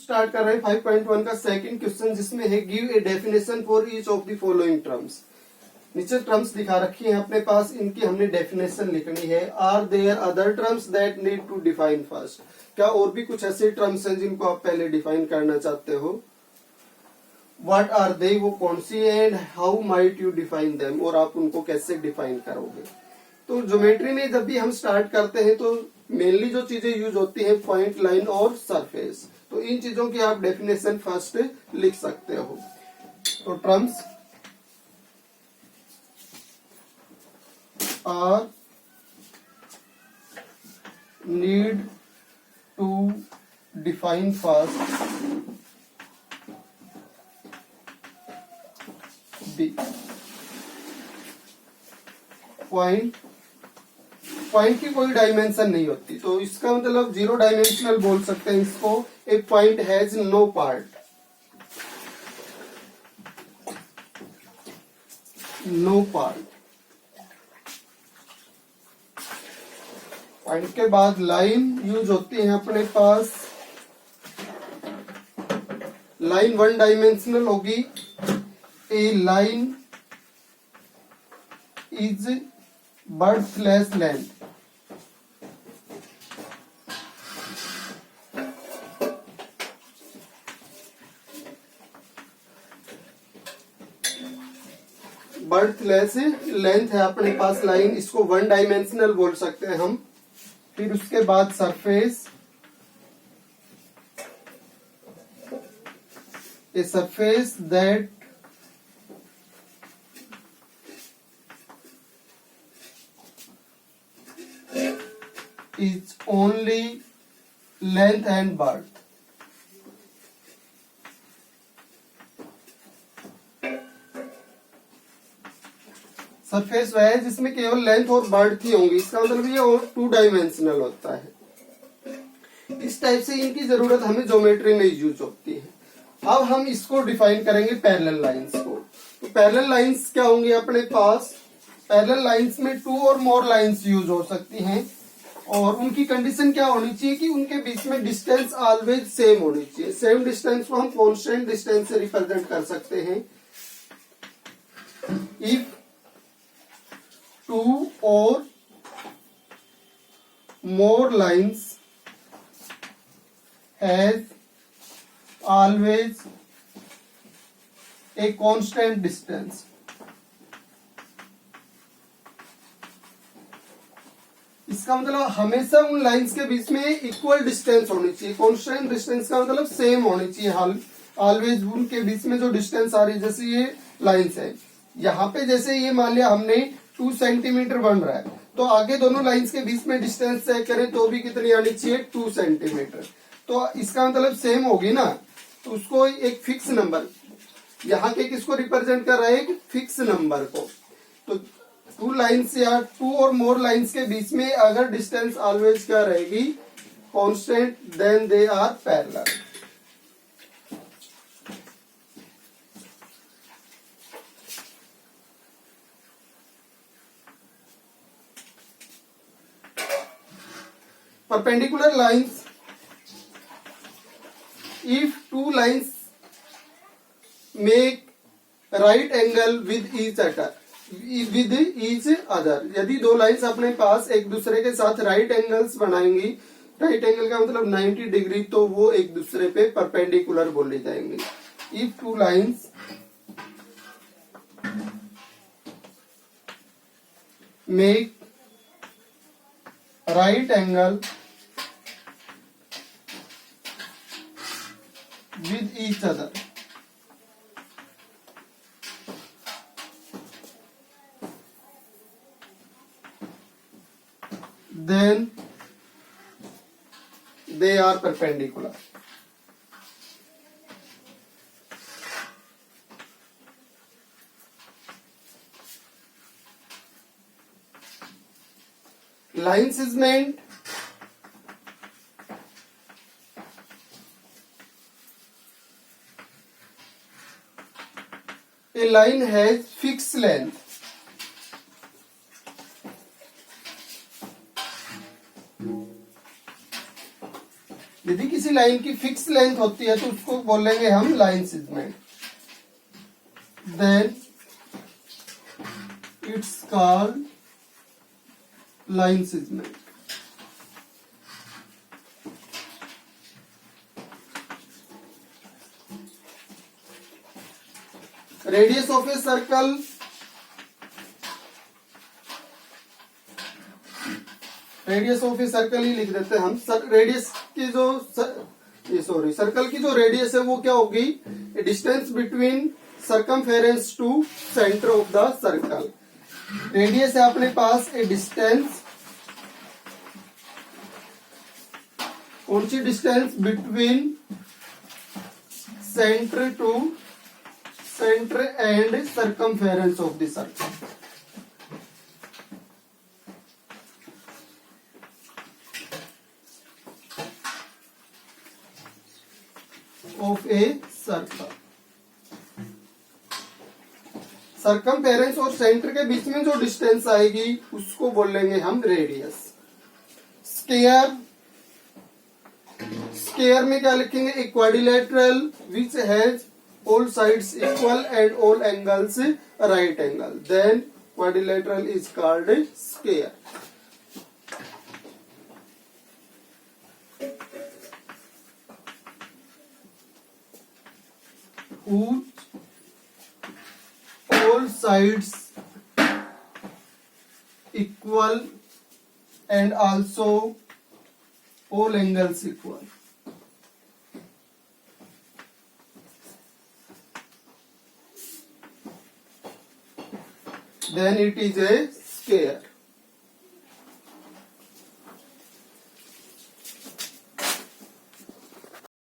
Start कर रहे हैं 5.1 का सेकंड क्वेश्चन, जिसमें है give a definition for each of the following terms. नीचे टर्म्स दिखा रखी है अपने पास, इनकी हमने डेफिनेशन लिखनी है। Are there other terms that need to define first? क्या और भी कुछ ऐसे टर्म्स हैं जिनको आप पहले डिफाइन करना चाहते हो? व्हाट आर दे, वो कौन सी है, and how might you define them, और आप उनको कैसे डिफाइन करोगे। तो ज्योमेट्री में जब भी हम स्टार्ट करते हैं तो मेनली जो चीजें यूज होती है पॉइंट, लाइन और सरफेस, तो इन चीजों की आप डेफिनेशन फर्स्ट लिख सकते हो। तो terms are need to define first be point. Point की कोई डायमेंशन नहीं होती, तो इसका मतलब जीरो डायमेंशनल बोल सकते हैं इसको। A point has no part, no part. Point के बाद लाइन यूज होती है अपने पास। लाइन वन डायमेंशनल होगी। ए लाइन इज बर्थलेस लेंथ, बर्थलेस लेंथ है अपने पास लाइन, इसको वन डायमेंशनल बोल सकते हैं हम। फिर उसके बाद surface, a surface that is only length and birth. Surface वह है जिसमें केवल लेंथ और बर्थ ही होंगी, इसका मतलब ये और टू डायमेंशनल होता है। इस टाइप से इनकी जरूरत हमें ज्योमेट्री में यूज होती है। अब हम इसको डिफाइन करेंगे पैरेलल लाइंस को। तो पैरेलल लाइंस क्या होंगी अपने पास? पैरेलल लाइंस में टू और मोर लाइंस यूज हो सकती हैं, और उनकी कंडीशन क्या होनी चाहिए कि उनके बीच में डिस्टेंस ऑलवेज सेम होनी चाहिए। सेम डिस्टेंस को हम कांस्टेंट डिस्टेंस से रिप्रेजेंट कर सकते हैं। इफ टू और more lines has always a constant distance, इसका मतलब हमेशा उन लाइंस के बीच में इक्वल डिस्टेंस होनी चाहिए। कांस्टेंट डिस्टेंस का मतलब सेम होनी चाहिए। ऑलवेज उनके बीच में जो डिस्टेंस आ रही है, जैसे ये लाइंस है, यहाँ पे जैसे ये मान लिया हमने 2 सेंटीमीटर बन रहा है, तो आगे दोनों लाइंस के बीच में डिस्टेंस चेक करें तो भी कितनी आनी चाहिए? 2 सेंटीमीटर। तो इसका मतलब सेम होगी ना, तो उसको एक फिक्स नंबर, यहाँ के किसको रिप्रेजेंट कर रहा है? एक फिक्स नंबर को। तो टू लाइंस या टू और मोर लाइंस के बीच में अगर डिस्टेंस ऑलवेज क्या रहेगी? Constant, then they are parallel. perpendicular lines, if two lines make right angle with each other, यदि दो लाइंस अपने पास एक दूसरे के साथ राइट एंगल्स बनाएंगी, राइट एंगल का मतलब 90 डिग्री, तो वो एक दूसरे पे परपेंडिकुलर बोले जाएंगे। If two lines make right angle with each other, then they are perpendicular. Lines is meant a line has fixed length, यदि किसी लाइन की फिक्स लेंथ होती है तो उसको बोलेंगे हम line segment, then it's called line segment. Radius of a circle, radius of a circle ही लिख देते हैं हम। रेडियस की जो सर्कल की जो रेडियस है वो क्या होगी, distance between circumference to centre of the circle. Radius है अपने पास ए डिस्टेंस, कौन सी distance, between centre to centre and circumference of the circle. Of a circle, circumference और सेंटर के बीच में जो डिस्टेंस आएगी उसको बोलेंगे हम रेडियस। स्क्वायर, स्क्वायर में क्या लिखेंगे, a quadrilateral which has all sides equal and all angles right angle, then quadrilateral is called square. whose all sides equal and also all angles equal, then it is a square.